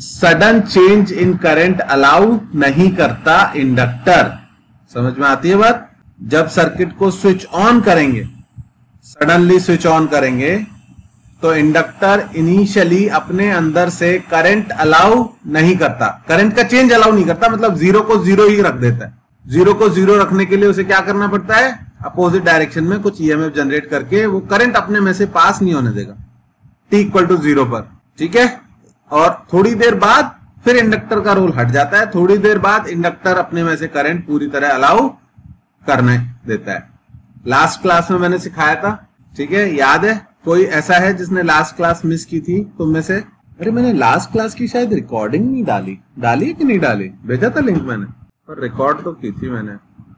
Sudden change in current allow नहीं करता inductor. समझ में आती है बात? जब सर्किट को स्विच ऑन करेंगे, सडनली स्विच ऑन करेंगे, तो इंडक्टर इनिशियली अपने अंदर से करंट अलाउ नहीं करता, करंट का चेंज अलाउ नहीं करता, मतलब जीरो को जीरो ही रख देता है। जीरो को जीरो रखने के लिए उसे क्या करना पड़ता है? अपोजिट डायरेक्शन में कुछ ईएमएफ जनरेट करके वो करंट अपने में से पास नहीं होने देगा t इक्वल टू 0 पर। ठीक है, और थोड़ी देर बाद फिर इंडक्टर का रोल हट जाता है, थोड़ी देर बाद इंडक्टर अपने में से करंट पूरी तरह अलाउ करने देता है। लास्ट क्लास में मैंने सिखाया था, ठीक है, याद है? कोई ऐसा है जिसने लास्ट क्लास मिस की थी तुम में से? अरे मैंने लास्ट क्लास की शायद रिकॉर्डिंग नहीं डाली, डाली है कि नहीं डाली? भेजा था लिंक मैंने, पर रिकॉर्ड तो की थी मैंने,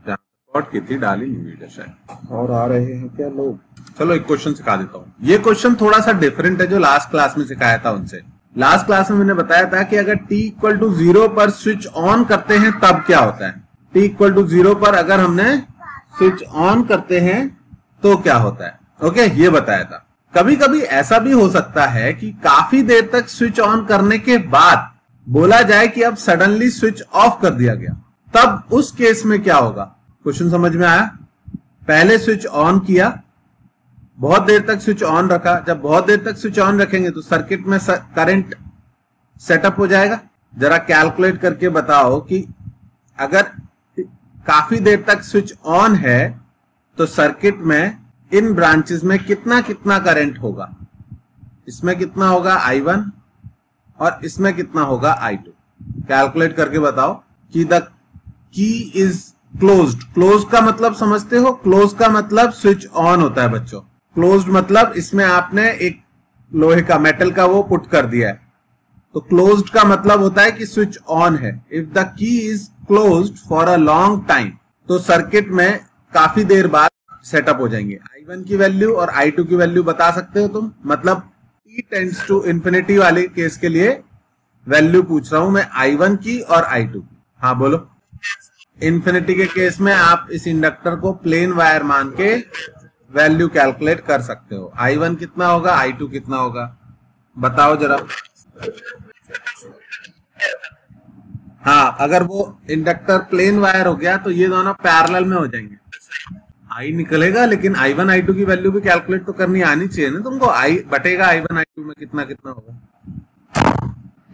रिकॉर्ड की थी, डाली नहीं वीडियो शायद। और आ रहे हैं क्या लोग? चलो एक क्वेश्चन सिखा देता हूँ। ये क्वेश्चन थोड़ा सा डिफरेंट है जो लास्ट क्लास में सिखाया था उनसे। लास्ट क्लास में मैंने बताया था कि अगर t इक्वल टू 0 पर स्विच ऑन करते हैं तब क्या होता है। t इक्वल टू 0 पर अगर हमने स्विच ऑन करते हैं तो क्या होता है। ओके, ये बताया था। कभी कभी ऐसा भी हो सकता है कि काफी देर तक स्विच ऑन करने के बाद बोला जाए कि अब सडनली स्विच ऑफ कर दिया गया, तब उस केस में क्या होगा? क्वेश्चन समझ में आया? पहले स्विच ऑन किया, बहुत देर तक स्विच ऑन रखा, जब बहुत देर तक स्विच ऑन रखेंगे तो सर्किट में करंट सेटअप हो जाएगा। जरा कैलकुलेट करके बताओ कि अगर काफी देर तक स्विच ऑन है तो सर्किट में इन ब्रांचेस में कितना कितना करंट होगा। इसमें कितना होगा I1 और इसमें कितना होगा I2। कैलकुलेट करके बताओ कि the key is closed. Close का मतलब समझते हो? क्लोज का मतलब स्विच ऑन होता है बच्चों। क्लोज्ड मतलब इसमें आपने एक लोहे का, मेटल का वो पुट कर दिया है, तो क्लोज्ड का मतलब होता है कि स्विच ऑन है। If the key is closed for a long time, तो सर्किट में काफी देर बाद सेटअप हो जाएंगे। I1 की वैल्यू और I2 की वैल्यू बता सकते हो तुम? मतलब t टेंड्स टू इंफिनिटी वाले केस के लिए वैल्यू पूछ रहा हूं मैं, I1 की और I2 की। हाँ बोलो। इंफिनिटी के केस में आप इस इंडक्टर को प्लेन वायर मान के वैल्यू कैलकुलेट कर सकते हो। I1 कितना होगा, I2 कितना होगा, बताओ जरा। हाँ, अगर वो इंडक्टर प्लेन वायर हो गया तो ये दोनों पैरेलल में हो जाएंगे, I निकलेगा, लेकिन I1 I2 की वैल्यू भी कैलकुलेट तो करनी आनी चाहिए ना तुमको। I बटेगा I1 I2 में कितना कितना होगा।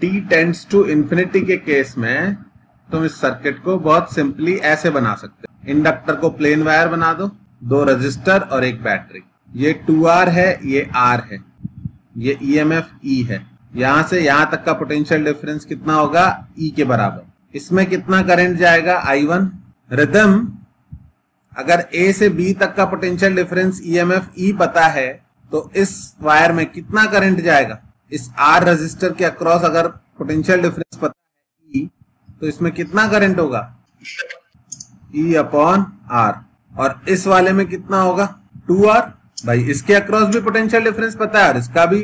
t टेंड्स टू इंफिनिटी के केस में तुम इस सर्किट को बहुत सिंपली ऐसे बना सकते हो। इंडक्टर को प्लेन वायर बना दो, 2 रजिस्टर और एक बैटरी। ये 2R है, ये R है, ये EMF E है। यहां से यहां तक का पोटेंशियल डिफरेंस कितना होगा? E के बराबर। इसमें कितना करंट जाएगा? I1। रिदम, अगर A से B तक का पोटेंशियल डिफरेंस EMF E पता है तो इस वायर में कितना करंट जाएगा? इस R रजिस्टर के अक्रॉस अगर पोटेंशियल डिफरेंस पता है E, तो इसमें कितना करंट होगा? E upon R। और इस वाले में कितना होगा? 2R। भाई इसके अक्रॉस भी पोटेंशियल डिफरेंस पता है और इसका भी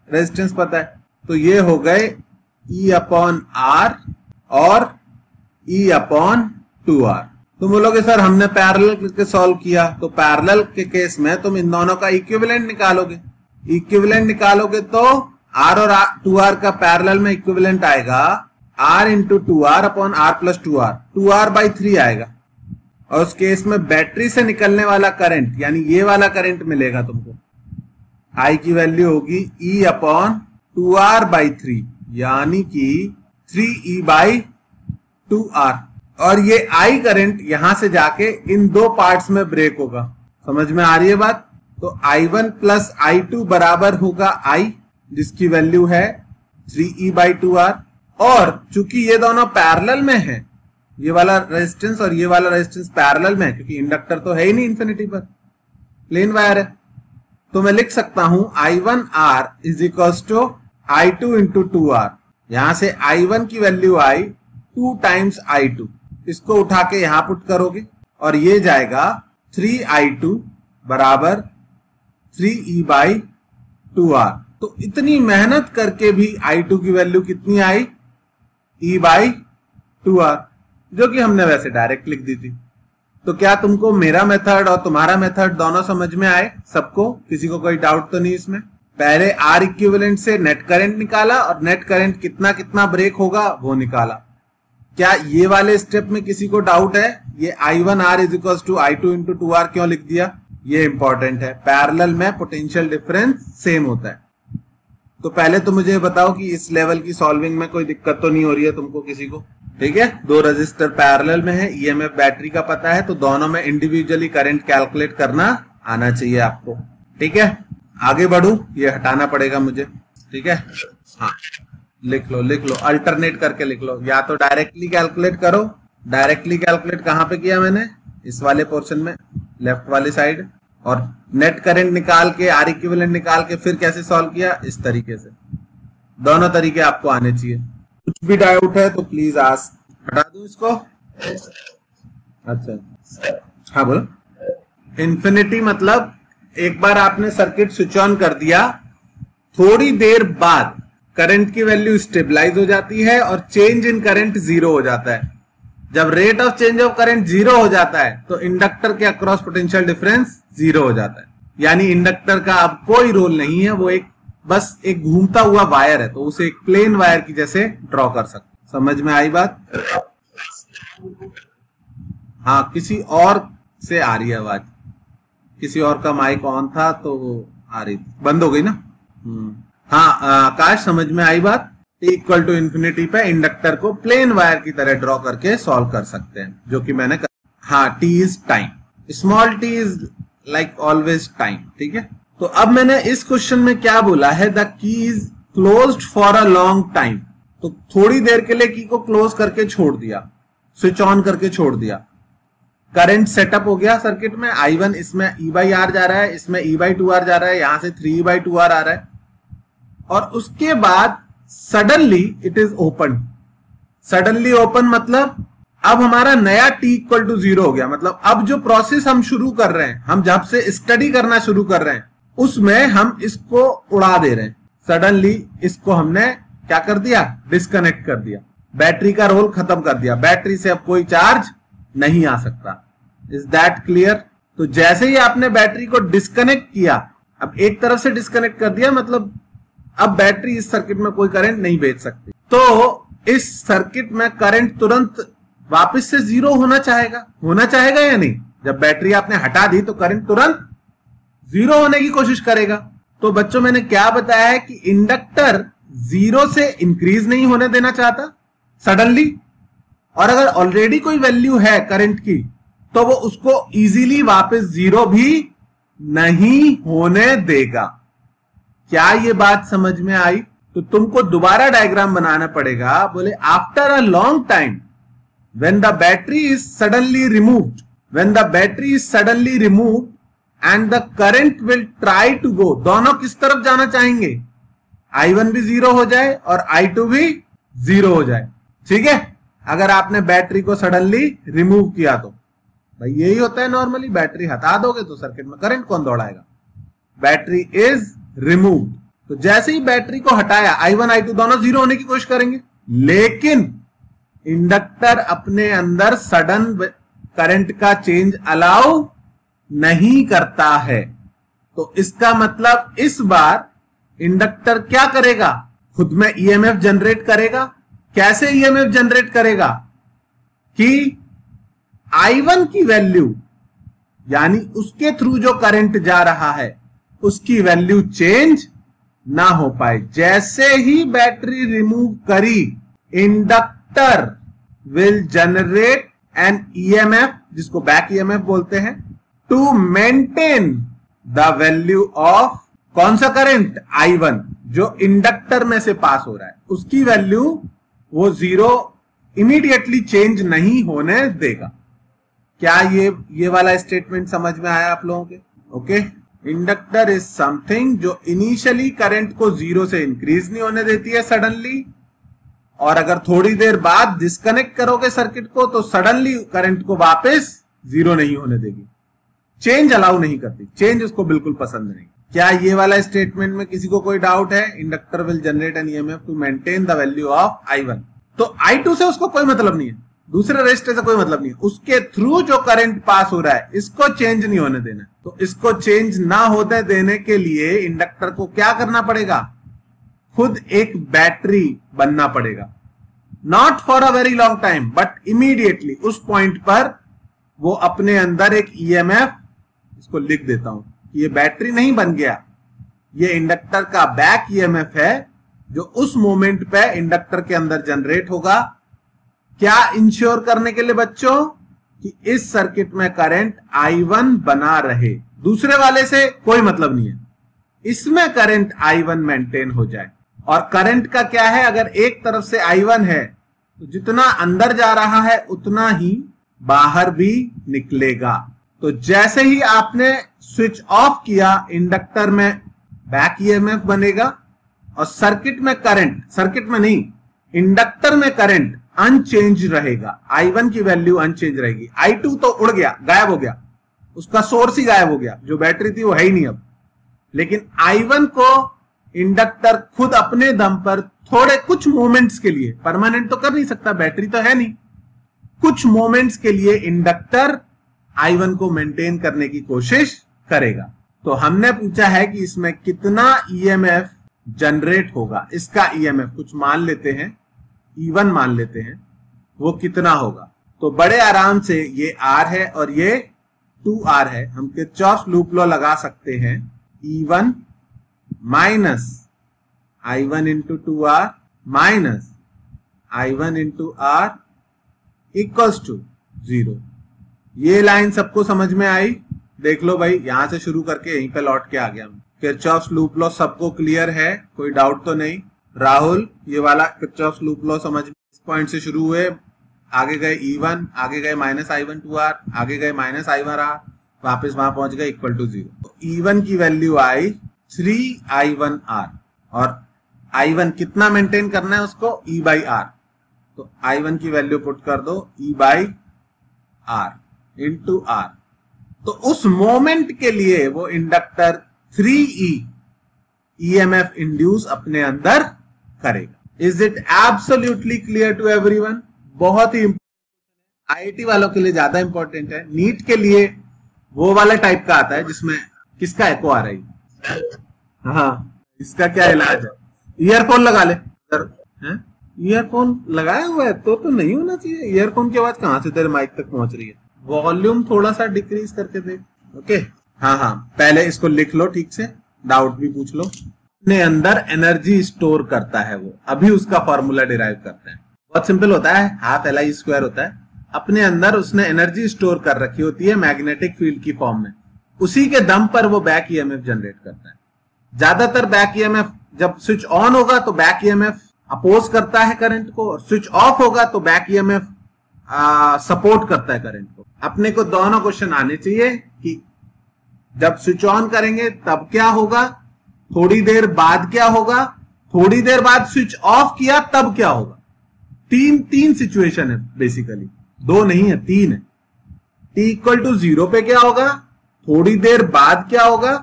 रेजिस्टेंस पता है, तो ये हो गए E अपॉन R और E अपॉन 2R। तुम बोलोगे सर हमने पैरेलल करके सॉल्व किया, तो पैरेलल के केस में तुम इन दोनों का इक्विवेलेंट निकालोगे। इक्विवेलेंट निकालोगे तो R और 2R का पैरेलल में इक्विवेलेंट आएगा R into 2R upon R plus 2R, 2R by 3 आएगा। और उस केस में बैटरी से निकलने वाला करंट, यानी ये वाला करंट मिलेगा तुमको। I की वैल्यू होगी E अपॉन 2R बाई 3, यानी कि 3E बाई 2R। और ये I करंट यहां से जाके इन 2 पार्ट्स में ब्रेक होगा। समझ में आ रही है बात? तो I1 प्लस I2 बराबर होगा I, जिसकी वैल्यू है 3E बाई 2R। और चूंकि ये दोनों पैरेलल में है, ये वाला रेजिस्टेंस और ये वाला रेजिस्टेंस पैरेलल में है, क्योंकि इंडक्टर तो है ही नहीं इंफिनिटी पर, प्लेन वायर है, तो मैं लिख सकता हूं I1R is equals to I2 into 2R। यहां से I1 की वैल्यू आई 2 टाइम्स I2, इसको उठा के यहां पुट करोगे और ये जाएगा 3I2 बराबर 3E बाई 2R। तो इतनी मेहनत करके भी I2 की वैल्यू कितनी आई? E बाई 2R, जो कि हमने वैसे डायरेक्ट लिख दी थी। तो क्या तुमको मेरा मेथड और तुम्हारा मेथड दोनों समझ में आए? सबको? किसी को कोई डाउट तो नहीं इसमें? पहले आर इक्विवेलेंट से नेट करंट निकाला और नेट करंट कितना कितना ब्रेक होगा वो निकाला। क्या ये वाले स्टेप में किसी को डाउट है? ये I1R is equal to I2 into 2R क्यों लिख दिया? ये इंपॉर्टेंट है। पैरेलल में पोटेंशियल डिफरेंस सेम होता है। तो पहले तो मुझे बताओ कि इस लेवल की सॉल्विंग में कोई दिक्कत तो नहीं हो रही है तुमको किसी को? ठीक है, दो रजिस्टर पैरेलल में है, ईएमएफ बैटरी का पता है, तो दोनों में इंडिविजुअली करंट कैलकुलेट करना आना चाहिए आपको। ठीक है, आगे बढ़ू, ये हटाना पड़ेगा मुझे। ठीक है, हाँ लिख लो, अल्टरनेट करके लिख लो, या तो डायरेक्टली कैलकुलेट करो। डायरेक्टली कैलकुलेट कहां पे किया मैंने? इस वाले पोर्शन में, लेफ्ट वाली साइड। और नेट करंट निकाल के, आर इक्विवेलेंट निकाल के फिर कैसे सॉल्व किया? इस तरीके से। दोनों तरीके आपको आने चाहिए। कुछ भी डाउट है तो प्लीज आस्क। हटा दूं इसको? अच्छा, हाँ बोलो। इन्फिनिटी मतलब एक बार आपने सर्किट स्विच ऑन कर दिया, थोड़ी देर बाद करंट की वैल्यू स्टेबलाइज हो जाती है और चेंज इन करंट जीरो हो जाता है। जब rate of change of current zero हो जाता है तो इंडक्टर के अक्रॉस पोटेंशियल डिफरेंस जीरो हो जाता है। यानी इंडक्टर का अब कोई रोल नहीं है, वो बस एक घूमता हुआ वायर है, तो उसे एक प्लेन वायर की जैसे ड्रॉ कर सकते। समझ में आई बात? हाँ, किसी और से आ रही है आवाज, किसी और का माइक ऑन था तो आ रही थी, बंद हो गई ना? हाँ आकाश, समझ में आई बात? T इक्वल टू इन्फिनिटी पे इंडक्टर को प्लेन वायर की तरह ड्रॉ करके सॉल्व कर सकते हैं, जो कि मैंने हाँ, T is time, small t is like always time. ठीक है, तो अब मैंने इस क्वेश्चन में क्या बोला है? The key is closed for a long time. तो थोड़ी देर के लिए की को क्लोज करके छोड़ दिया, स्विच ऑन करके छोड़ दिया। करंट सेटअप हो गया सर्किट में, I1 इसमें E/R जा रहा है, इसमें E/2R जा रहा है, यहां से 3E/2R आ रहा है। और उसके बाद suddenly it is open. Suddenly open मतलब अब हमारा नया t इक्वल टू 0 हो गया। मतलब अब जो प्रोसेस हम शुरू कर रहे हैं, हम जब से स्टडी करना शुरू कर रहे हैं, उसमें हम इसको उड़ा दे रहे हैं। सडनली इसको हमने क्या कर दिया? डिस्कनेक्ट कर दिया, बैटरी का रोल खत्म कर दिया। बैटरी से अब कोई चार्ज नहीं आ सकता। Is that clear? तो जैसे ही आपने बैटरी को डिस्कनेक्ट किया, अब एक तरफ से डिस्कनेक्ट कर दिया, मतलब अब बैटरी इस सर्किट में कोई करंट नहीं भेज सकती। तो इस सर्किट में करंट तुरंत वापस से जीरो होना चाहेगा या नहीं? जब बैटरी आपने हटा दी तो करंट तुरंत जीरो होने की कोशिश करेगा। तो बच्चों मैंने क्या बताया है कि इंडक्टर जीरो से इंक्रीज नहीं होने देना चाहता सडनली, और अगर ऑलरेडी कोई वैल्यू है करंट की तो वो उसको इजीली वापस जीरो भी नहीं होने देगा। क्या ये बात समझ में आई? तो तुमको दोबारा डायग्राम बनाना पड़ेगा। बोले after a long time when the battery is suddenly removed and the current will try to go, दोनों किस तरफ जाना चाहेंगे? I1 भी जीरो हो जाए और I2 भी जीरो हो जाए। ठीक है, अगर आपने बैटरी को सडनली रिमूव किया तो भाई यही होता है नॉर्मली। बैटरी हटा दोगे तो सर्किट में करंट कौन दौड़ाएगा? बैटरी इज रिमूव्ड, तो जैसे ही बैटरी को हटाया I1 I2 दोनों जीरो होने की कोशिश करेंगे, लेकिन इंडक्टर अपने अंदर सडन करंट का चेंज अलाउ नहीं करता है। तो इसका मतलब इस बार इंडक्टर क्या करेगा? खुद में ईएमएफ जनरेट करेगा। कैसे ईएमएफ जनरेट करेगा? कि I1 की वैल्यू, यानी उसके थ्रू जो करंट जा रहा है, उसकी वैल्यू चेंज ना हो पाए। जैसे ही बैटरी रिमूव करी, inductor will generate an EMF, जिसको बैक ईएमएफ बोलते हैं, to maintain the value of कौन सा करंट? I1, जो इंडक्टर में से पास हो रहा है, उसकी वैल्यू वो जीरो इमीडिएटली चेंज नहीं होने देगा। क्या ये वाला स्टेटमेंट समझ में आया आप लोगों के? ओके, इंडक्टर इज समथिंग जो इनिशियली करंट को जीरो से इंक्रीज नहीं होने देती है सडनली, और अगर थोड़ी देर बाद डिस्कनेक्ट करोगे सर्किट को तो सडनली करंट को वापस जीरो नहीं होने देगी। चेंज अलाउ नहीं करती, चेंज उसको बिल्कुल पसंद नहीं। क्या ये वाला स्टेटमेंट में किसी को कोई डाउट है? Inductor will generate an EMF to maintain the value of I1। तो I2 से उसको कोई मतलब नहीं है, दूसरे रेजिस्टर से कोई मतलब नहीं है, उसके थ्रू जो करंट पास हो रहा है इसको चेंज नहीं होने देना। तो तो इसको चेंज ना होते देने के लिए इंडक्टर को क्या करना पड़ेगा, खुद एक बैटरी बनना पड़ेगा। Not for a very long time but immediately उस पॉइंट पर वो अपने अंदर एक ईएमएफ, इसको लिख देता हूं, ये बैटरी नहीं बन गया, ये इंडक्टर का बैक ईएमएफ है जो उस मोमेंट पे इंडक्टर के अंदर जनरेट होगा। क्या इंश्योर करने के लिए बच्चों कि इस सर्किट में करंट I1 बना रहे, दूसरे वाले से कोई मतलब नहीं है, इसमें करंट I1 मेंटेन हो जाए। और करंट का क्या है, अगर एक तरफ से I1 है तो जितना अंदर जा रहा है उतना ही बाहर भी निकलेगा। तो जैसे ही आपने स्विच ऑफ किया इंडक्टर में बैक ईएमएफ बनेगा और सर्किट में करंट, सर्किट में नहीं इंडक्टर में करंट अनचेंज रहेगा, I1 की वैल्यू अनचेंज रहेगी। I2 तो उड़ गया, गायब हो गया, उसका सोर्स ही गायब हो गया, जो बैटरी थी वो है ही नहीं अब। लेकिन I1 को इंडक्टर खुद अपने दम पर थोड़े कुछ मोमेंट्स के लिए, परमानेंट तो कर नहीं सकता, बैटरी तो है नहीं, कुछ मोमेंट्स के लिए इंडक्टर I1 को मेंटेन करने की कोशिश करेगा। तो हमने पूछा है कि इसमें कितना ईएमएफ जनरेट होगा, इसका ईएमएफ कुछ मान लेते हैं, E1 मान लेते हैं, वो कितना होगा। तो बड़े आराम से ये R है और ये 2R है, हम किरचॉफ लूप लॉ लगा सकते हैं, E1 minus I1 into 2R minus I1 into R equals to 0। ये लाइन सबको समझ में आई? देख लो भाई, यहां से शुरू करके यहीं पे लौट के आ गया। किरचॉफ लूप लॉ सबको क्लियर है, कोई डाउट तो नहीं? राहुल, ये वाला किरचॉफ लूप लॉ समझ में, इस पॉइंट से शुरू हुए, आगे गए E1, आगे गए माइनस I1 2R, आगे गए माइनस I1 R, वापस वहां पहुंच गए इक्वल टू 0। तो E1 की वैल्यू आई 3I1R और I1 कितना मेंटेन करना है उसको, E बाई R। तो I1 की वैल्यू पुट कर दो E by R into R। तो उस मोमेंट के लिए वो इंडक्टर 3E EMF इंड्यूस अपने अंदर करेगा। Is it absolutely clear to everyone? बहुत ही आईआईटी वालों के लिए ज्यादा इंपॉर्टेंट है, नीट के लिए वो वाला टाइप का आता है जिसमें किसका एको आ रही है। हाँ, इसका क्या इलाज है? ईयरफोन लगा ले। ईयरफोन लगाया हुआ है तो नहीं होना चाहिए। ईयरफोन की आवाज कहां से तेरे माइक तक पहुंच रही है? वॉल्यूम थोड़ा सा डिक्रीज करके देख। ओके, हाँ, पहले इसको लिख लो ठीक से, डाउट भी पूछ लो। अपने अंदर एनर्जी स्टोर करता है वो, अभी उसका फॉर्मूला डिराइव करते हैं। बहुत सिंपल होता है, हाफ LI स्क्वायर होता है। अपने अंदर उसने एनर्जी स्टोर कर रखी होती है मैग्नेटिक फील्ड की फॉर्म में, उसी के दम पर वो बैक ईएमएफ जनरेट करता है। ज्यादातर बैक ईएमएफ जब स्विच ऑन होगा तो बैक ईएमएफ अपोज करता है करंट को, और स्विच ऑफ होगा तो बैक ईएमएफ सपोर्ट करता है करंट को। अपने को दोनों क्वेश्चन आने चाहिए कि जब स्विच ऑन करेंगे तब क्या होगा, थोड़ी देर बाद क्या होगा, थोड़ी देर बाद स्विच ऑफ किया तब क्या होगा। तीन सिचुएशन है बेसिकली, दो नहीं है, तीन है। t इक्वल टू 0 पे क्या होगा, थोड़ी देर बाद क्या होगा,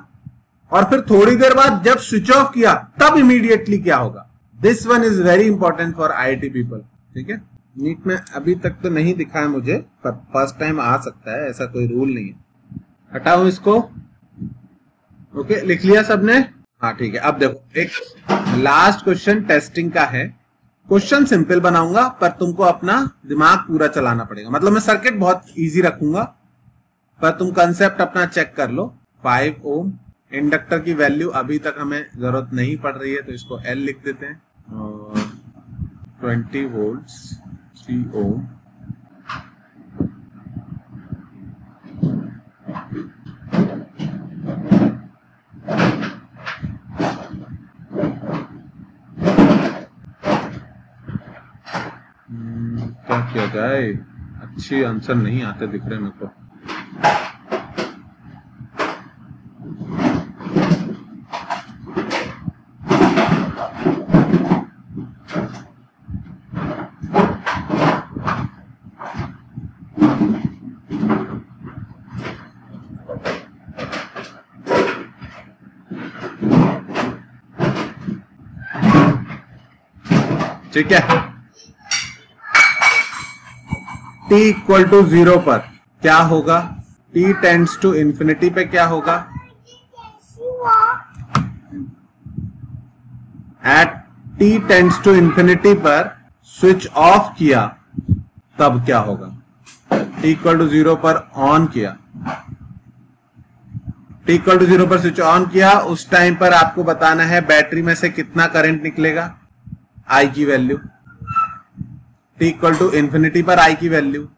और फिर थोड़ी देर बाद जब स्विच ऑफ किया तब इमीडिएटली क्या होगा। This one is very important for IIT people. ठीक है, नीट में अभी तक तो नहीं दिखा है मुझे, पर फर्स्ट टाइम आ सकता है, ऐसा कोई रूल नहीं है। हटाओ इसको। ओके, लिख लिया सबने? हाँ ठीक है। अब देखो, एक लास्ट क्वेश्चन टेस्टिंग का है। क्वेश्चन सिंपल बनाऊंगा पर तुमको अपना दिमाग पूरा चलाना पड़ेगा। मतलब मैं सर्किट बहुत इजी रखूंगा पर तुम कंसेप्ट अपना चेक कर लो। 5 ओम इंडक्टर की वैल्यू अभी तक हमें जरूरत नहीं पड़ रही है तो इसको L लिख देते हैं, और 20 वोल्ट्स 3 ओम। क्या किया जाए, अच्छी आंसर नहीं आते दिख रहे मेरे को। ठीक है, t इक्वल टू 0 पर क्या होगा? t t tends to infinity पे क्या होगा? At t tends to infinity पर स्विच ऑफ किया तब क्या होगा? t इक्वल टू 0 पर ऑन किया, t इक्वल टू 0 पर स्विच ऑन किया, उस टाइम पर आपको बताना है बैटरी में से कितना करंट निकलेगा, I की वैल्यू, t इक्वल टू इंफिनिटी पर I की वैल्यू।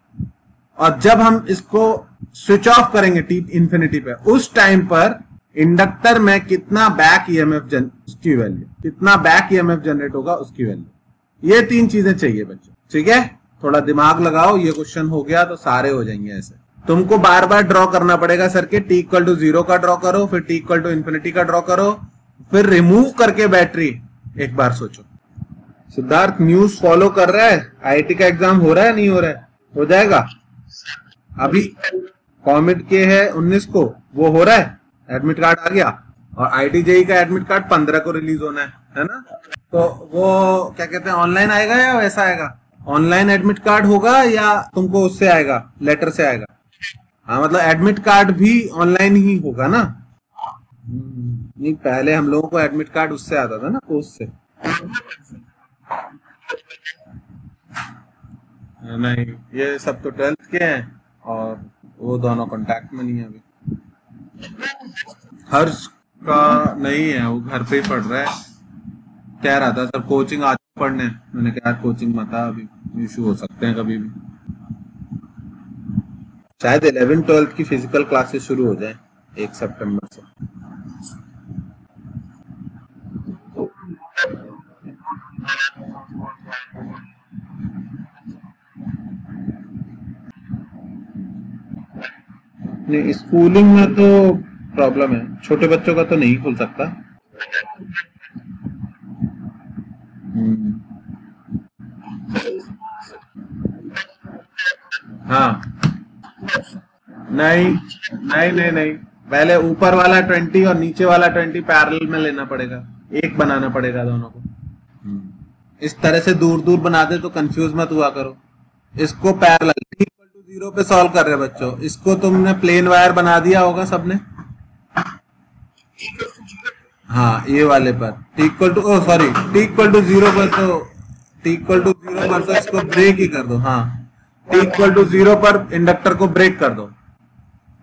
और जब हम इसको स्विच ऑफ करेंगे t इंफिनिटी पे, उस टाइम पर इंडक्टर में कितना बैक ईएमएफ उसकी वैल्यू, कितना बैक ईएमएफ जनरेट होगा उसकी वैल्यू। ये 3 चीजें चाहिए बच्चों, ठीक है? थोड़ा दिमाग लगाओ, ये क्वेश्चन हो गया तो सारे हो जाएंगे ऐसे। तुमको बार बार ड्रॉ करना पड़ेगा सर्किट, t इक्वल टू 0 का ड्रॉ करो, फिर t इक्वल टू इंफिनिटी का ड्रॉ करो, फिर रिमूव करके बैटरी एक बार सोचो। सिद्धार्थ न्यूज फॉलो कर रहा है? आईआईटी का एग्जाम हो रहा है नहीं हो रहा है? हो जाएगा। अभी कॉमेड के है 19 को, वो हो रहा है, एडमिट कार्ड आ गया, और आईआईटी जेई का एडमिट कार्ड 15 को रिलीज होना है ना? तो वो क्या कहते हैं, ऑनलाइन आएगा या वैसा आएगा? ऑनलाइन एडमिट कार्ड होगा या तुमको उससे आएगा, लेटर से आएगा? हाँ, मतलब एडमिट कार्ड भी ऑनलाइन ही होगा ना? नहीं, पहले हम लोगों को एडमिट कार्ड उससे आता था ना, पोस्ट से। नहीं, ये सब तो 12th के हैं और वो दोनों कांटेक्ट में नहीं है अभी। हर्ष का नहीं है, वो घर पे ही पढ़ रहा है। कह रहा था सर कोचिंग आज पढ़ने, मैंने कहा कोचिंग मत आ, अभी इशू हो सकते हैं कभी भी। शायद 11th-12th की फिजिकल क्लासेस शुरू हो जाए 1 सितंबर से। नहीं, स्कूलिंग में तो प्रॉब्लम है, छोटे बच्चों का तो नहीं खुल सकता। हाँ, नहीं नहीं नहीं नहीं, पहले ऊपर वाला 20 और नीचे वाला 20 पैरेलल में लेना पड़ेगा, एक बनाना पड़ेगा दोनों को। इस तरह से दूर दूर बना दे तो कंफ्यूज मत हुआ करो। इसको पैरेलल t इक्वल टू 0 पे सॉल्व कर रहे बच्चों, इसको तुमने प्लेन वायर बना दिया होगा सबने। हाँ, ये वाले पर t equal to t equal to 0 पर तो t इक्वल टू 0 पर तो इसको ब्रेक ही कर दो। हाँ, t इक्वल टू 0 पर इंडक्टर को ब्रेक कर दो।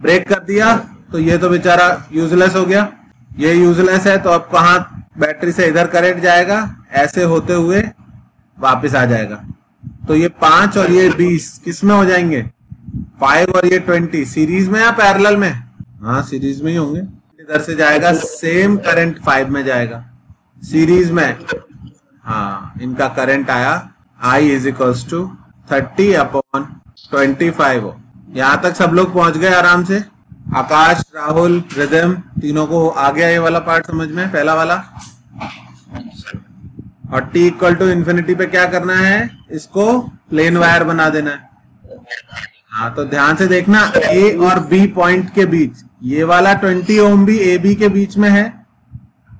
ब्रेक कर दिया तो ये तो बेचारा यूजलेस हो गया, ये यूजलेस है, तो अब कहाँ बैटरी से इधर करंट जाएगा, ऐसे होते हुए वापस आ जाएगा। तो ये 5 और ये 20 किस में हो जाएंगे? 5 और ये 20 सीरीज में या पैरेलल में? हाँ, सीरीज में ही होंगे। इधर से जाएगा, सेम करंट 5 में जाएगा सीरीज में। हाँ, इनका करंट आया I इज इक्वल्स टू 30/25 हो। यहां तक सब लोग पहुंच गए आराम से? आकाश, राहुल, रिदम, तीनों को आ गया ये वाला पार्ट समझ में, पहला वाला। और t इक्वल टू इंफिनिटी पे क्या करना है? इसको प्लेन वायर बना देना है। हाँ, तो ध्यान से देखना, A और B पॉइंट के बीच ये वाला 20 ओम भी A B के बीच में है,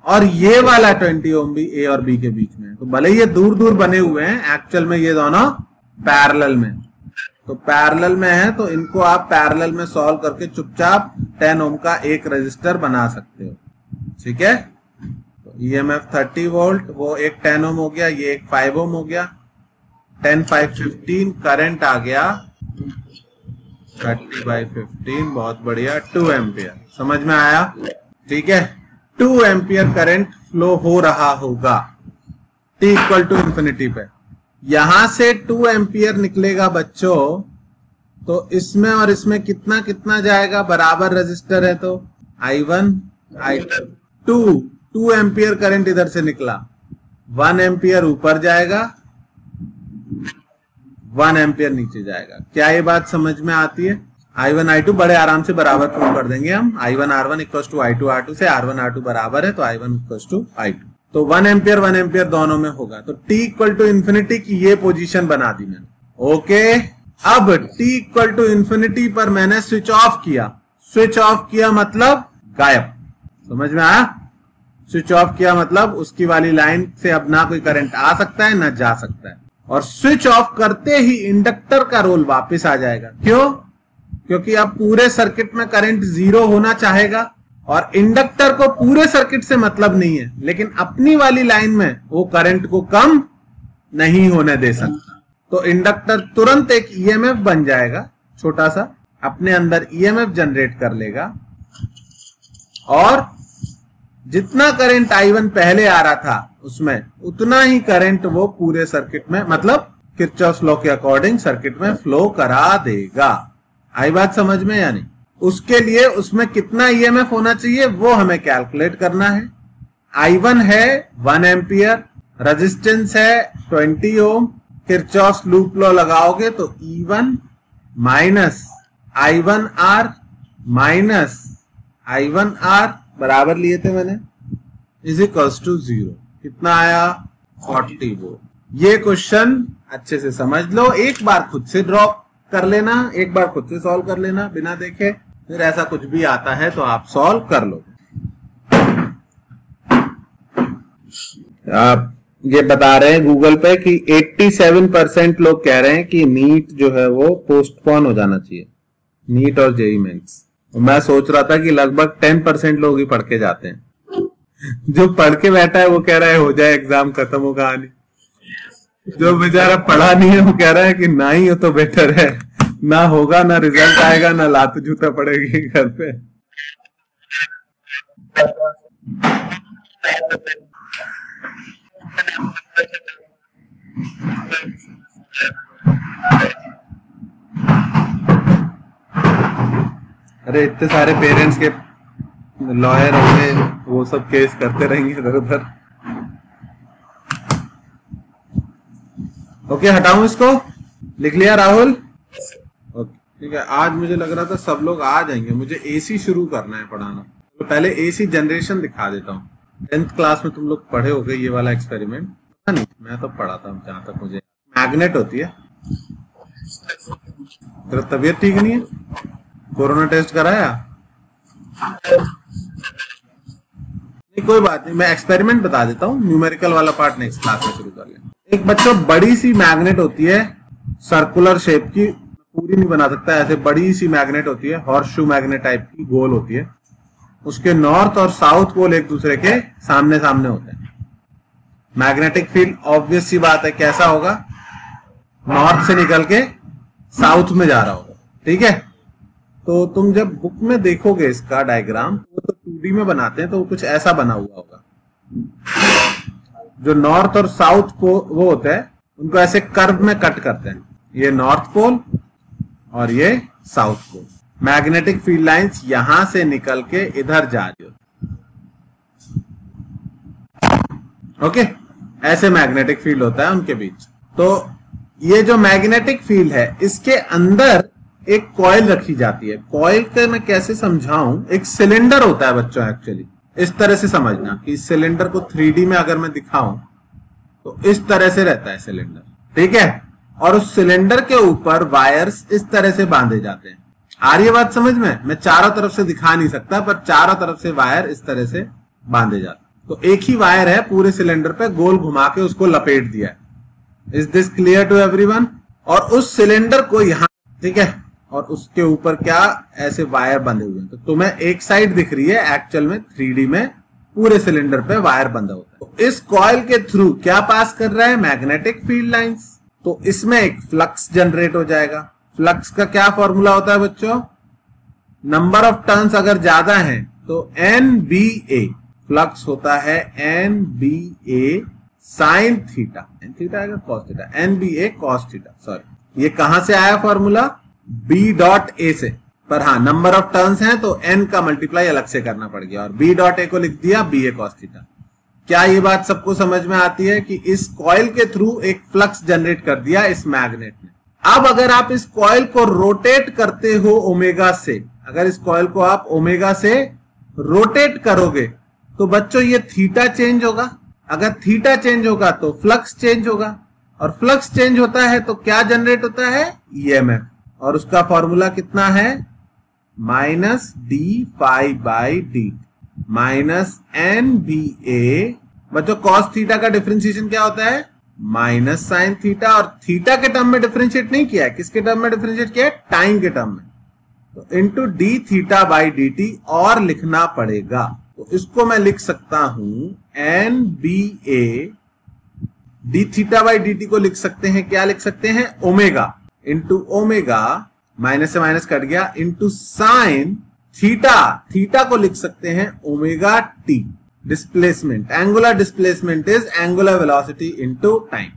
और ये वाला 20 ओम भी A और B के बीच में है। तो भले ये दूर दूर बने हुए हैं, एक्चुअल में ये दोनों पैरेलल में। तो पैरेलल में है तो इनको आप पैरेलल में सॉल्व करके चुपचाप 10 ओम का एक रेजिस्टर बना सकते हो। ठीक है, तो ईएमएफ 30 वोल्ट, वो एक 10 ओम हो गया, ये एक 5 ओम हो गया। 10 5 15, करंट आ गया 30/15, बहुत बढ़िया, 2 एम्पियर। समझ में आया? ठीक है, 2 एम्पियर करंट फ्लो हो रहा होगा t इक्वल टू इंफिनिटी पे। यहां से 2 एम्पियर निकलेगा बच्चों, तो इसमें और इसमें कितना कितना जाएगा? बराबर रेजिस्टर है तो I1 I2, 2 एम्पियर करंट इधर से निकला, 1 एम्पियर ऊपर जाएगा, 1 एम्पियर नीचे जाएगा। क्या ये बात समझ में आती है? I1 I2 बड़े आराम से बराबर प्रूव कर देंगे हम। I1 R1 equal to I2 R2 से R1 R2 बराबर है, तो I1 इक्वल टू I2। तो 1 एम्पियर दोनों में होगा। तो t इक्वल टू इंफिनिटी की ये पोजीशन बना दी मैंने। ओके, अब t इक्वल टू इंफिनिटी पर मैंने स्विच ऑफ किया। स्विच ऑफ किया मतलब गायब। समझ में आया? स्विच ऑफ किया मतलब उसकी वाली लाइन से अब ना कोई करंट आ सकता है ना जा सकता है। और स्विच ऑफ करते ही इंडक्टर का रोल वापस आ जाएगा। क्यों? क्योंकि अब पूरे सर्किट में करंट 0 होना चाहेगा और इंडक्टर को पूरे सर्किट से मतलब नहीं है, लेकिन अपनी वाली लाइन में वो करंट को कम नहीं होने दे सकता। तो इंडक्टर तुरंत एक ईएमएफ बन जाएगा, छोटा सा अपने अंदर ईएमएफ जनरेट कर लेगा और जितना करंट I1 पहले आ रहा था उसमें उतना ही करंट वो पूरे सर्किट में, मतलब किरचॉफ लॉ के अकॉर्डिंग सर्किट में फ्लो करा देगा। आई बात समझ में या नहीं? उसके लिए उसमें कितना ईएमएफ होना चाहिए वो हमें कैलकुलेट करना है। I1 है 1 एम्पियर, रेजिस्टेंस है 20 ओम, किरचॉफ लूप लॉ लगाओगे तो E1 minus I1R minus I1R बराबर लिए थे मैंने, इज इक्वल्स टू 0। कितना आया? 40 वोल्ट। ये क्वेश्चन अच्छे से समझ लो, एक बार खुद से ड्रॉ कर लेना, एक बार खुद से सॉल्व कर लेना बिना देखे, फिर ऐसा कुछ भी आता है तो आप सॉल्व कर लो। आप ये बता रहे हैं गूगल पे कि 87% लोग कह रहे हैं कि नीट जो है वो पोस्टपोन हो जाना चाहिए, नीट और जेईई मेंस। मैं सोच रहा था कि लगभग 10% लोग ही पढ़ के जाते हैं। जो पढ़ के बैठा है वो कह रहा है हो जाए एग्जाम, खत्म हो कहानी। जो बेचारा पढ़ा नहीं है वो कह रहा है कि ना ही हो तो बेटर है, ना होगा, ना रिजल्ट आएगा, ना लात जूता पड़ेगी घर पे। अरे इतने सारे पेरेंट्स के लॉयर होंगे, वो सब केस करते रहेंगे इधर उधर। ओके, हटाऊं इसको? लिख लिया राहुल? ओके ठीक है। आज मुझे लग रहा था सब लोग आ जाएंगे, मुझे एसी शुरू करना है पढ़ाना, तो पहले एसी जनरेशन दिखा देता हूँ। 10th क्लास में तुम लोग पढ़े होगे ये वाला एक्सपेरिमेंट, पता नहीं, मैं तो पढ़ाता हूँ जहां तक मुझे। मैग्नेट होती है, तेरा तबीयत ठीक नहीं है? कोरोना टेस्ट कराया? नहीं कोई बात नहीं, मैं एक्सपेरिमेंट बता देता हूँ, न्यूमेरिकल वाला पार्ट नेक्स्ट क्लास में शुरू कर लेंगे। एक बच्चों बड़ी सी मैग्नेट होती है सर्कुलर शेप की, पूरी नहीं बना सकता, ऐसे बड़ी सी मैग्नेट होती है, हॉर्स शू मैग्नेट टाइप की, गोल होती है। उसके नॉर्थ और साउथ पोल एक दूसरे के सामने सामने होते हैं। मैग्नेटिक फील्ड ऑब्वियस सी बात है कैसा होगा, नॉर्थ से निकल के साउथ में जा रहा होगा, ठीक है। तो तुम जब बुक में देखोगे इसका डायग्राम, वो तो 2D में बनाते हैं, तो वो कुछ ऐसा बना हुआ होगा। जो नॉर्थ और साउथ वो होता है, उनको ऐसे कर्व में कट करते हैं, ये नॉर्थ पोल और ये south pole. Magnetic field lines यहां से निकल के इधर जा रही होती, ओके, ऐसे मैग्नेटिक फील्ड होता है उनके बीच। तो ये जो मैग्नेटिक फील्ड है, इसके अंदर एक कॉइल रखी जाती है। कॉइल के मैं कैसे समझाऊं, एक सिलेंडर होता है बच्चों, एक्चुअली इस तरह से समझना कि इस सिलेंडर को 3D में अगर मैं दिखाऊं तो इस तरह से रहता है सिलेंडर, ठीक है। और उस सिलेंडर के ऊपर वायर्स इस तरह से बांधे जाते हैं। आ रही है बात समझ में? मैं चारों तरफ से दिखा नहीं सकता, पर चारों तरफ से वायर इस तरह से बांधे जाते हैं। तो एक ही वायर है पूरे सिलेंडर पे, गोल घुमा के उसको लपेट दिया है। Is this clear to everyone? और उस सिलेंडर को यहां, ठीक है, और उसके ऊपर क्या ऐसे वायर बंधे हुए हैं। तो तुम्हें एक साइड दिख रही है, एक्चुअल में 3D में पूरे सिलेंडर पे वायर बंधा होता है। तो इस कॉइल के थ्रू क्या पास कर रहा है? Magnetic field lines. तो इसमें एक फ्लक्स जनरेट हो जाएगा। फ्लक्स का क्या फॉर्मूला होता है बच्चों? नंबर ऑफ टर्न्स अगर ज्यादा है तो NBA, फ्लक्स होता है NBA साइन थीटा, थीटा आएगा cos theta, NBA cos theta. Sorry, ये कहां से आया फॉर्मूला? B.A से। पर हाँ, नंबर ऑफ टर्न्स हैं तो n का मल्टीप्लाई अलग से करना पड़ गया, और B.A को लिख दिया BA cos थीटा। क्या ये बात सबको समझ में आती है कि इस कॉइल के थ्रू एक फ्लक्स जनरेट कर दिया इस मैग्नेट ने। अब अगर आप इस कॉइल को रोटेट करते हो ओमेगा से, अगर इस कॉइल को आप ओमेगा से रोटेट करोगे तो बच्चों ये थीटा चेंज होगा। अगर थीटा चेंज होगा तो फ्लक्स चेंज होगा, और फ्लक्स चेंज होता है तो क्या जनरेट होता है? EMF। और उसका फॉर्मूला कितना है? Minus d∅dt minus NBA। बच्चों कॉस थीटा का डिफरेंशिएशन क्या होता है? Minus sine theta. और थीटा के टर्म में डिफरेंशिएट नहीं किया है, किसके टर्म में डिफरेंशिएट किया है? टाइम के टर्म में। तो into d theta by d t और लिखना पड़ेगा। तो इसको मैं लिख सकता हूं N B A, d theta by d t को लिख सकते हैं, क्या लिख सकते हैं, ओमेगा इंटू ओमेगा, माइनस से माइनस कट गया, इंटू साइन थीटा, थीटा को लिख सकते हैं omega t. Displacement, angular displacement is angular velocity into time.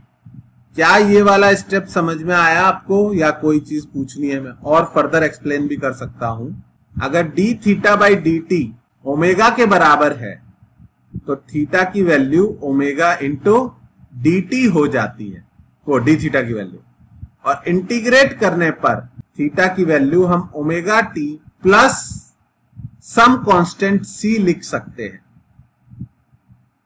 क्या ये वाला स्टेप समझ में आया आपको, या कोई चीज पूछनी है? मैं और फर्दर एक्सप्लेन भी कर सकता हूं। अगर d theta by d t omega के बराबर है तो थीटा की value omega into d t हो जाती है, वो डी थीटा की वैल्यू, और इंटीग्रेट करने पर थीटा की वैल्यू हम omega t plus some constant c लिख सकते हैं।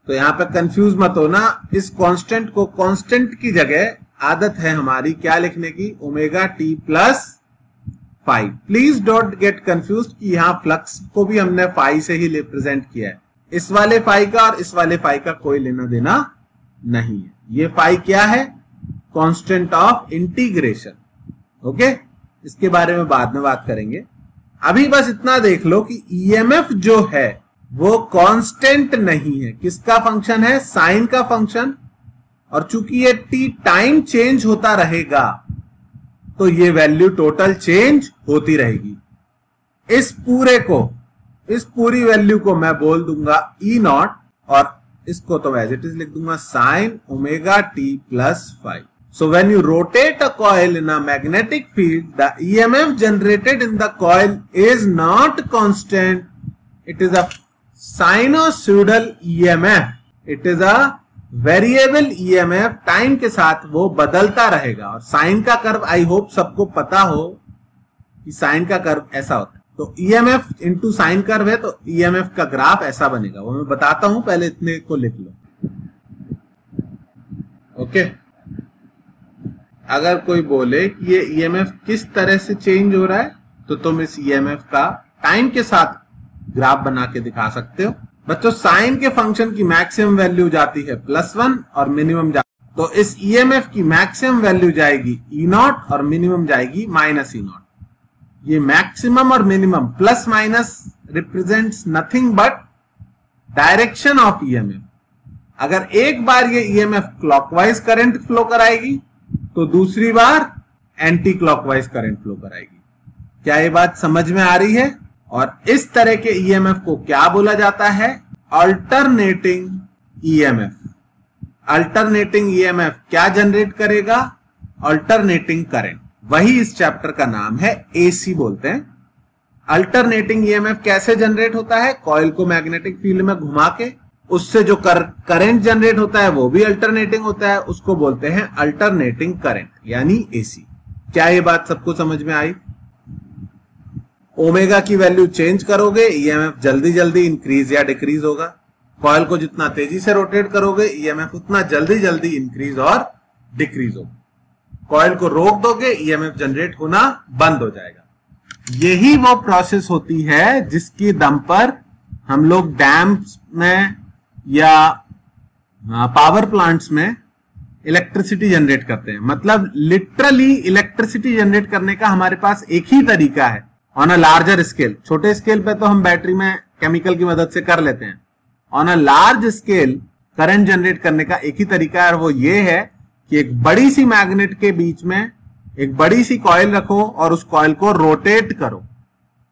तो यहां पे कंफ्यूज मत होना, इस कांस्टेंट को कांस्टेंट की जगह आदत है हमारी क्या लिखने की, omega t plus phi. Please don't get confuse कि यहां फ्लक्स को भी हमने फाई से ही रिप्रेजेंट किया है। इस वाले फाई का और इस वाले फाई का कोई लेना देना नहीं है। ये फाई क्या है, कांस्टेंट ऑफ इंटीग्रेशन। ओके, इसके बारे में बाद में बात करेंगे। अभी बस इतना देख लो कि ईएमएफ जो है वो कांस्टेंट नहीं है। किसका फंक्शन है, साइन का फंक्शन, और चूंकि ये टी टाइम चेंज होता रहेगा तो ये वैल्यू टोटल चेंज होती रहेगी। इस पूरी वैल्यू को मैं बोल दूंगा ई नॉट, और इसको तो एज इट इज लिख दूंगा sign omega t plus five. So when you rotate a coil in a magnetic field, the EMF generated in the coil is not constant. It is a sinusoidal EMF. It is a variable EMF. Time के साथ वो बदलता रहेगा। और sign का curve I hope सबको पता हो कि साइन का कर्व ऐसा होता है। तो EMF इंटू साइन कर्व है, तो EMF का ग्राफ ऐसा बनेगा। वो मैं बताता हूं, पहले इतने को लिख लो। ओके, अगर कोई बोले कि ये ईएमएफ किस तरह से चेंज हो रहा है, तो तुम इस ईएमएफ का टाइम के साथ ग्राफ बना के दिखा सकते हो। बच्चों, साइन के फंक्शन की मैक्सिमम वैल्यू जाती है +1 और मिनिमम तो इस ईएमएफ की मैक्सिमम वैल्यू जाएगी E0 और मिनिमम जाएगी -E0। ये मैक्सिमम और minimum plus minus represents nothing but direction of EMF. अगर एक बार ये ईएमएफ क्लॉकवाइज करंट फ्लो कराएगी तो दूसरी बार एंटी क्लॉकवाइज करंट फ्लो कराएगी। क्या ये बात समझ में आ रही है? और इस तरह के ईएमएफ को क्या बोला जाता है, अल्टरनेटिंग ईएमएफ। अल्टरनेटिंग ईएमएफ क्या जनरेट करेगा, अल्टरनेटिंग करंट। वही इस चैप्टर का नाम है, एसी बोलते हैं। अल्टरनेटिंग ईएमएफ कैसे जनरेट होता है, कॉइल को मैग्नेटिक फील्ड में घुमा के उससे जो करंट जनरेट होता है वो भी अल्टरनेटिंग होता है, उसको बोलते हैं अल्टरनेटिंग करंट यानी एसी। क्या ये बात सबको समझ में आई? ओमेगा की वैल्यू चेंज करोगे, ईएमएफ जल्दी जल्दी इंक्रीज या डिक्रीज होगा। कॉइल को जितना तेजी से रोटेट करोगे, ईएमएफ उतना जल्दी जल्दी इंक्रीज और डिक्रीज होगा। कॉइल को रोक दोगे, ईएमएफ जनरेट होना बंद हो जाएगा। यही वो प्रोसेस होती है जिसकी दम पर हम लोग डैम्स में या पावर प्लांट्स में इलेक्ट्रिसिटी जनरेट करते हैं। मतलब लिटरली इलेक्ट्रिसिटी जनरेट करने का हमारे पास एक ही तरीका है ऑन अ लार्जर स्केल। छोटे स्केल पे तो हम बैटरी में केमिकल की मदद से कर लेते हैं। On a large scale current generate करने का एक ही तरीका है, और वो ये है कि एक बड़ी सी मैग्नेट के बीच में एक बड़ी सी कॉइल रखो और उस कॉइल को रोटेट करो।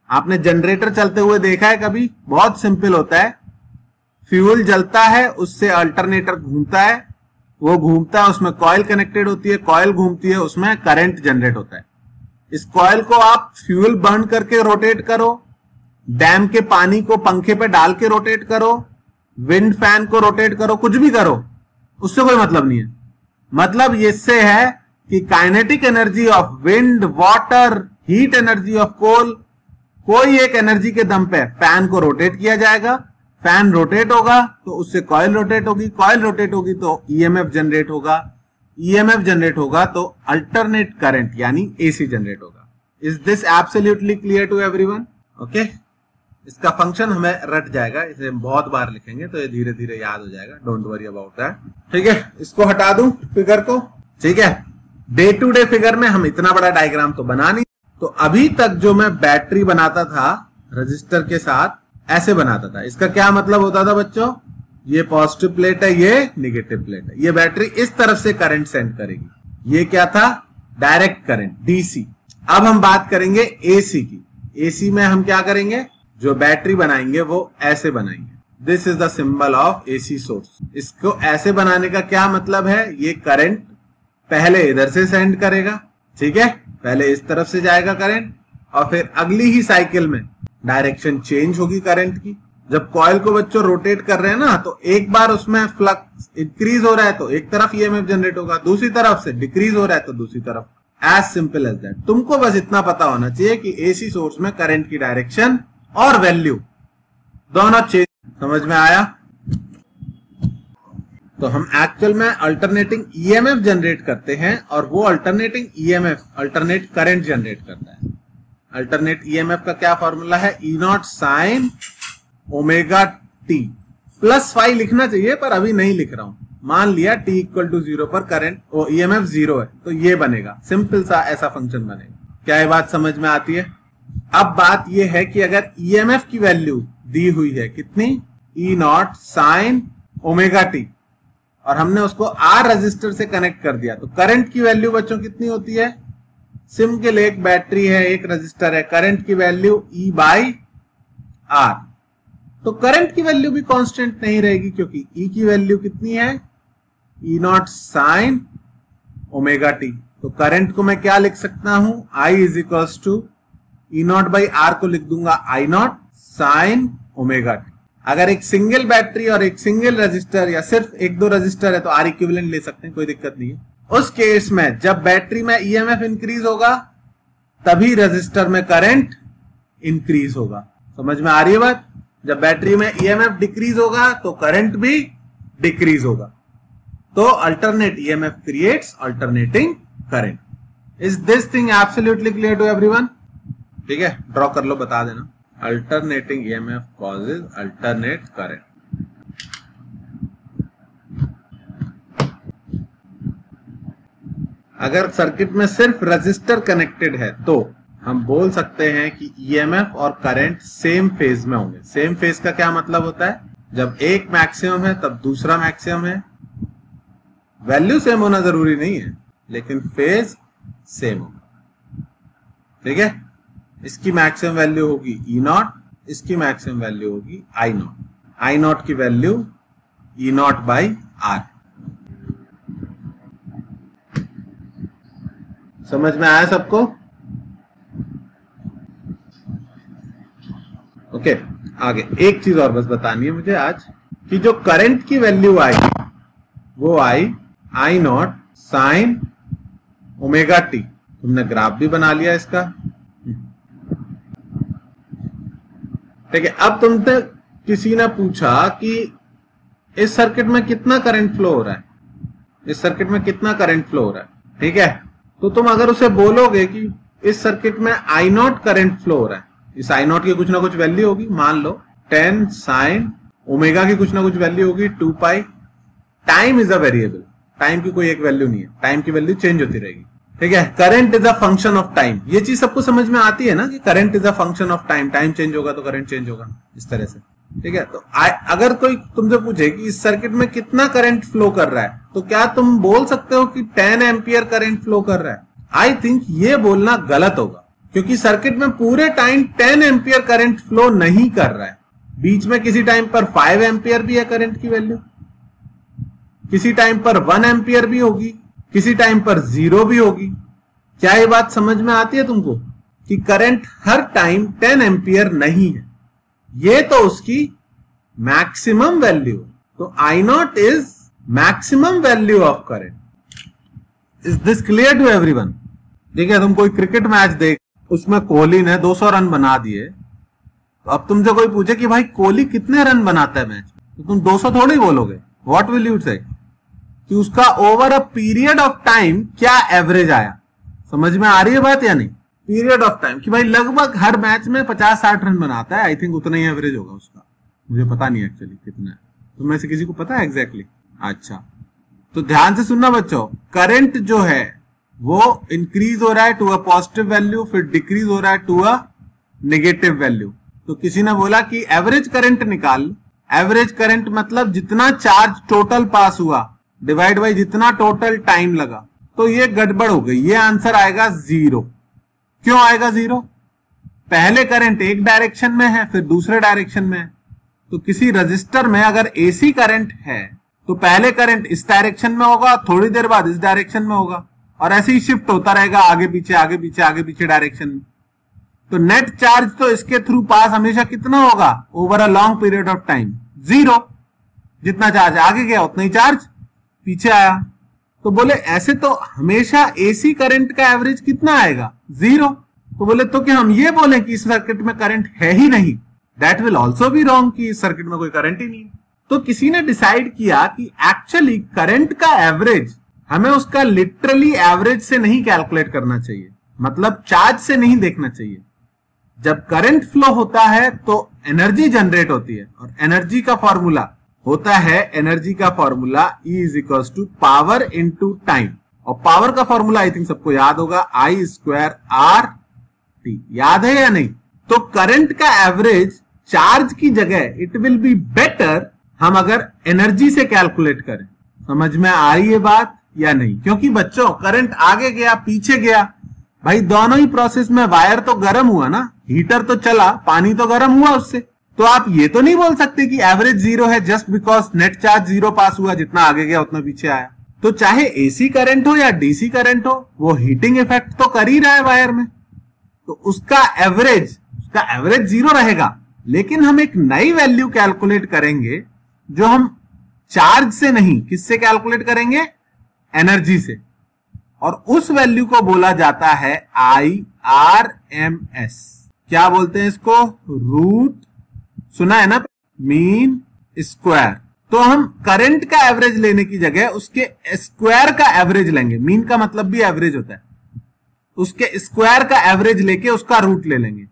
आपने जनरेटर चलते हुए देखा है कभी? बहुत सिंपल होता है। फ्यूल जलता है, उससे अल्टरनेटर घूमता है, वो घूमता है, उसमें कॉइल कनेक्टेड होती है, कॉइल घूमती है, उसमें करंट जनरेट होता है। इस कॉइल को आप फ्यूल बर्न करके रोटेट करो, डैम के पानी को पंखे पे डाल के रोटेट करो, विंड फैन को रोटेट करो, कुछ भी करो, उससे कोई मतलब नहीं है। मतलब इससे है कि kinetic energy of wind, water, heat energy of coal, कोई एक एनर्जी के दम पे फैन को रोटेट किया जाएगा। फैन रोटेट होगा तो उससे कॉइल रोटेट होगी, कॉइल रोटेट होगी तो ईएमएफ जनरेट होगा, ईएमएफ जनरेट होगा तो अल्टरनेट करंट यानी एसी जनरेट होगा। Is this absolutely clear to everyone? Okay, इसका फंक्शन हमें रट जाएगा, इसे हम बहुत बार लिखेंगे तो ये धीरे धीरे याद हो जाएगा। Don't worry about that. ठीक है, इसको हटा दूं फिगर को। ठीक है, डे टू डे फिगर में हम इतना बड़ा डायग्राम तो बना नहीं, तो अभी तक जो मैं बैटरी बनाता था रजिस्टर के साथ ऐसे बनाता था, इसका क्या मतलब होता था बच्चों, ये पॉजिटिव प्लेट है, ये निगेटिव प्लेट है, ये बैटरी इस तरफ से करंट सेंड करेगी, ये क्या था, डायरेक्ट करंट, डीसी। अब हम बात करेंगे एसी की। एसी में हम क्या करेंगे, जो बैटरी बनाएंगे वो ऐसे बनाएंगे, this is the symbol of AC source. इसको ऐसे बनाने का क्या मतलब है, ये करंट पहले इधर से सेंड करेगा, ठीक है, पहले इस तरफ से जाएगा करंट, और फिर अगली ही साइकिल में डायरेक्शन चेंज होगी करंट की। जब कॉइल को बच्चों रोटेट कर रहे हैं ना, तो एक बार उसमें फ्लक्स इंक्रीज हो रहा है तो एक तरफ ईएमएफ जनरेट होगा, दूसरी तरफ से डिक्रीज हो रहा है तो दूसरी तरफ। As simple as that. तुमको बस इतना पता होना चाहिए कि एसी सोर्स में करंट की डायरेक्शन और वैल्यू दोनों चेंज। समझ में आया? तो हम एक्चुअल में अल्टरनेटिंग ईएमएफ जनरेट करते हैं और वो alternating EMF alternate current generate करता है। अल्टरनेट ईएमएफ का क्या फॉर्मूला है, e naught sine omega t plus phi लिखना चाहिए पर अभी नहीं लिख रहा हूं। मान लिया t इक्वल टू 0 पर करंट वो ईएमएफ 0 है तो ये बनेगा, सिंपल सा ऐसा फंक्शन बनेगा। क्या ये बात समझ में आती है? अब बात ये है कि अगर ईएमएफ की वैल्यू दी हुई है कितनी, ई नॉट साइन ओमेगा टी, और हमने उसको आर रजिस्टर से कनेक्ट कर दिया, तो करंट की वैल्यू बच्चों कितनी होती है, सिम के लिए एक बैटरी है, एक रजिस्टर है, करंट की वैल्यू ई बाई आर। तो करंट की वैल्यू भी कांस्टेंट नहीं रहेगी क्योंकि ई की वैल्यू कितनी है, e naught sine omega t. तो करंट को मैं क्या लिख सकता हूं, i is equals to e naught by r को लिख दूंगा i naught sine omega t. अगर एक सिंगल बैटरी और एक सिंगल रजिस्टर या सिर्फ एक दो रजिस्टर है तो आर इक्विवेलेंट ले सकते हैं, कोई दिक्कत नहीं है। उस केस में जब बैटरी में ईएमएफ इंक्रीज होगा तभी रजिस्टर में करंट इंक्रीज होगा। समझ में आ रही है बात? जब बैटरी में ईएमएफ डिक्रीज होगा तो करंट भी डिक्रीज होगा। तो alternate EMF creates alternating current. Is this thing absolutely clear to everyone? ठीक है, ड्रॉ कर लो, बता देना। Alternating EMF causes alternate current. अगर सर्किट में सिर्फ रजिस्टर कनेक्टेड है तो हम बोल सकते हैं कि ईएमएफ और करंट सेम फेज में होंगे। सेम फेज का क्या मतलब होता है, जब एक मैक्सिमम है तब दूसरा मैक्सिमम है। वैल्यू सेम होना जरूरी नहीं है लेकिन फेज सेम होगा। ठीक है, इसकी मैक्सिमम वैल्यू होगी ई नॉट, इसकी मैक्सिमम वैल्यू होगी आई नॉट। आई नॉट की value E naught by R. समझ में आया सबको? ओके, आगे एक चीज और बस बतानी है मुझे आज, कि जो करंट की वैल्यू आई वो आई नॉट साइन ओमेगा टी। तुमने ग्राफ भी बना लिया इसका। ठीक है, अब तुमसे किसी ने पूछा कि इस सर्किट में कितना करंट फ्लो हो रहा है, इस सर्किट में कितना करंट फ्लो हो रहा है। ठीक है, तो तुम अगर उसे बोलोगे कि इस सर्किट में आई नॉट करंट फ्लो हो रहा है, इस आई नॉट की कुछ ना कुछ वैल्यू होगी, मान लो 10 साइन ओमेगा की कुछ ना कुछ वैल्यू होगी 2 pi. Time is a variable, time की कोई एक वैल्यू नहीं है, टाइम की वैल्यू चेंज होती रहेगी। ठीक है, current is a function of time. ये चीज सबको समझ में आती है ना कि current is a function of time, time change होगा तो करंट चेंज होगा, इस तरह से। ठीक है, तो अगर कोई तुमसे पूछे कि इस सर्किट में कितना करंट फ्लो कर रहा है तो क्या तुम बोल सकते हो कि 10 एम्पियर करंट फ्लो कर रहा है? आई थिंक ये बोलना गलत होगा क्योंकि सर्किट में पूरे टाइम 10 एम्पियर करंट फ्लो नहीं कर रहा है। बीच में किसी टाइम पर 5 एम्पियर भी है करंट की वैल्यू, किसी टाइम पर 1 एम्पियर भी होगी, किसी टाइम पर 0 भी होगी। क्या ये बात समझ में आती है तुमको कि करंट हर टाइम 10 एम्पियर नहीं है, ये तो उसकी मैक्सिमम वैल्यू। तो i naught is maximum value of current. Is this clear to everyone? देखिए, तुम कोई क्रिकेट मैच देख, उसमें कोहली ने 200 रन बना दिए, तो अब तुमसे कोई पूछे कि भाई कोहली कितने रन बनाता है मैच, तो तुम 200 थोड़ी बोलोगे। व्हाट विल यू से कि उसका over a period of time क्या एवरेज आया। समझ में आ रही है बात या नहीं? पीरियड ऑफ टाइम कि भाई लगभग हर मैच में 50-60 रन बनाता है, आई थिंक उतना ही एवरेज होगा उसका, मुझे पता नहीं एक्चुअली कितना है। तो में से किसी को पता है एग्जैक्टली? अच्छा, तो ध्यान से सुनना बच्चों, करंट जो है वो इंक्रीज हो रहा है टू अ पॉजिटिव वैल्यू, फिर डिक्रीज हो रहा है टू अ नेगेटिव वैल्यू। तो किसी ने बोला कि एवरेज करंट निकाल। एवरेज करंट मतलब जितना चार्ज टोटल पास हुआ डिवाइड बाई जितना टोटल टाइम लगा। तो ये गड़बड़ हो गई, ये आंसर आएगा 0। क्यों आएगा 0? पहले करंट एक डायरेक्शन में है, फिर दूसरे डायरेक्शन में है। तो किसी रजिस्टर में अगर एसी करंट है तो पहले करंट इस डायरेक्शन में होगा, थोड़ी देर बाद इस डायरेक्शन में होगा, और ऐसे ही शिफ्ट होता रहेगा आगे पीछे आगे पीछे आगे पीछे डायरेक्शन में। तो नेट चार्ज तो इसके थ्रू पास हमेशा कितना होगा over a long period of time? 0। जितना चार्ज आगे गया उतना ही चार्ज पीछे आया। तो बोले ऐसे तो हमेशा एसी करंट का एवरेज कितना आएगा? 0। तो बोले तो क्या हम ये बोले कि इस सर्किट में करंट है ही नहीं? That will also be wrong कि इस सर्किट में कोई करंट ही नहीं है। तो किसी ने डिसाइड किया कि एक्चुअली करंट का एवरेज हमें उसका लिटरली एवरेज से नहीं कैलकुलेट करना चाहिए, मतलब चार्ज से नहीं देखना चाहिए। जब करंट फ्लो होता है तो एनर्जी जनरेट होती है, और एनर्जी का फॉर्मूला होता है, एनर्जी का formula E is equal to power into time. और पावर का फॉर्मूला आई थिंक सबको याद होगा, I स्क्वायर RT। याद है या नहीं? तो करंट का एवरेज चार्ज की जगह इट विल बी बेटर हम अगर एनर्जी से कैलकुलेट करें। समझ में आ रही है बात या नहीं? क्योंकि बच्चों करंट आगे गया पीछे गया, भाई दोनों ही प्रोसेस में वायर तो गर्म हुआ ना, हीटर तो चला, पानी तो गर्म हुआ उससे। तो आप ये तो नहीं बोल सकते कि एवरेज 0 है जस्ट बिकॉज नेट चार्ज 0 पास हुआ, जितना आगे गया उतना पीछे आया। तो चाहे एसी करंट हो या डीसी करंट हो, वो हीटिंग इफेक्ट तो कर ही रहा है वायर में, तो उसका एवरेज 0 रहेगा। लेकिन हम एक नई वैल्यू कैलकुलेट करेंगे जो हम चार्ज से नहीं, किससे कैलकुलेट करेंगे? एनर्जी से। और उस वैल्यू को बोला जाता है IRMS। क्या बोलते हैं इसको? रूट, सुना है ना, मीन स्क्वायर। तो हम करंट का एवरेज लेने की जगह उसके स्क्वायर का एवरेज लेंगे। मीन का मतलब भी एवरेज होता है, उसके स्क्वायर का एवरेज लेके उसका रूट ले लेंगे।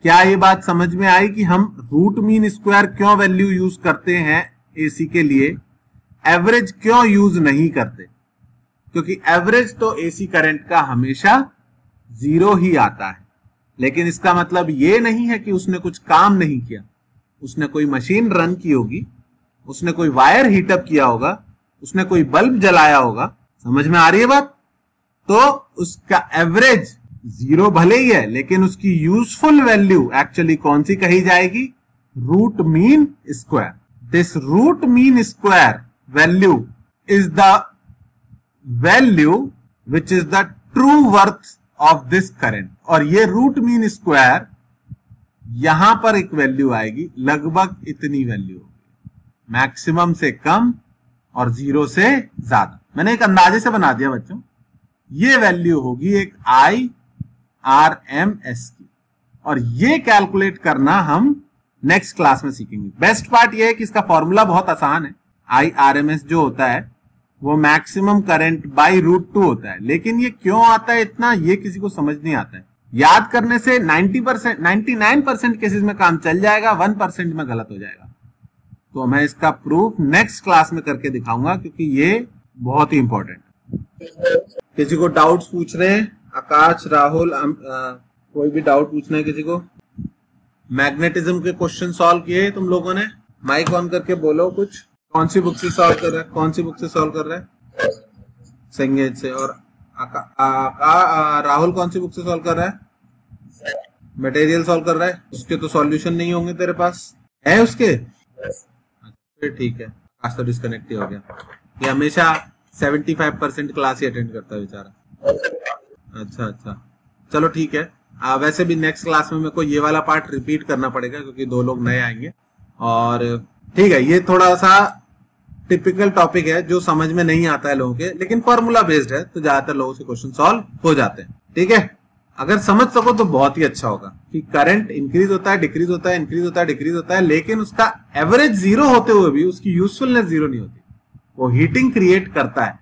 क्या ये बात समझ में आई कि हम रूट मीन स्क्वायर क्यों वैल्यू यूज करते हैं एसी के लिए, एवरेज क्यों यूज नहीं करते? क्योंकि एवरेज तो एसी करंट का हमेशा 0 ही आता है। लेकिन इसका मतलब ये नहीं है कि उसने कुछ काम नहीं किया। उसने कोई मशीन रन की होगी, उसने कोई वायर हीटअप किया होगा, उसने कोई बल्ब जलाया होगा। समझ में आ रही है बात? तो उसका एवरेज 0 भले ही है, लेकिन उसकी यूजफुल वैल्यू एक्चुअली कौन सी कही जाएगी? Root mean square. This root mean square value is the value which is the true worth of this current. और ये रूट मीन स्क्वायर यहां पर एक वैल्यू आएगी, लगभग इतनी वैल्यू होगी, मैक्सिमम से कम और 0 से ज्यादा। मैंने एक अंदाजे से बना दिया बच्चों। ये वैल्यू होगी एक IRMS की, और ये कैलकुलेट करना हम नेक्स्ट क्लास में सीखेंगे। बेस्ट पार्ट ये है कि इसका फॉर्मूला बहुत आसान है। IRMS जो होता है वो मैक्सिमम करंट बाई √2 होता है। लेकिन ये क्यों आता है इतना, ये किसी को समझ नहीं आता है। याद करने से 99% केसेस में काम चल जाएगा, 1% में गलत हो जाएगा। तो मैं इसका प्रूफ नेक्स्ट क्लास में करके दिखाऊंगा, क्योंकि ये बहुत ही इंपॉर्टेंट है। किसी को डाउट्स पूछ रहे हैं? आकाश, राहुल, कोई भी डाउट पूछना है किसी को? मैग्नेटिज्म के क्वेश्चन सॉल्व किए तुम लोगों ने? माइक ऑन करके बोलो कुछ। कौन सी बुक से सॉल्व कर रहा है? कौन सी बुक से सॉल्व कर रहा है? संगीत से। और राहुल कौन सी बुक से सॉल्व कर रहा है? मटेरियल सॉल्व कर रहा है। उसके तो सॉल्यूशन नहीं होंगे तेरे पास, है उसके? फिर ठीक है, आज तो डिस्कनेक्ट ही हो गया। ये हमेशा 75% क्लास ही अटेंड करता है बेचारा। अच्छा, चलो ठीक है। वैसे भी नेक्स्ट क्लास में मेरे को ये वाला पार्ट रिपीट करना पड़ेगा, क्योंकि 2 लोग नए आएंगे। और ठीक है, ये थोड़ा सा टिपिकल टॉपिक है जो समझ में नहीं आता है लोगों के, लेकिन फॉर्मूला बेस्ड है तो ज्यादातर लोगों से क्वेश्चन सॉल्व हो जाते हैं। ठीक है, अगर समझ सको तो बहुत ही अच्छा होगा कि करंट इंक्रीज होता है, डिक्रीज होता है, इंक्रीज होता है, डिक्रीज होता है, लेकिन उसका एवरेज 0 होते हुए भी उसकी यूजफुलनेस 0 नहीं होती। वो हीटिंग क्रिएट करता है,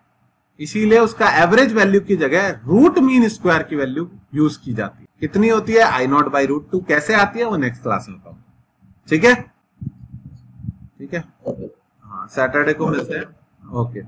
इसीलिए उसका एवरेज वैल्यू की जगह रूट मीन स्क्वायर की वैल्यू यूज की जाती है। कितनी होती है? I0/√2। कैसे आती है वो नेक्स्ट क्लास में बताऊंगा। ठीक है, हाँ, सैटरडे को मिलते हैं। ओके।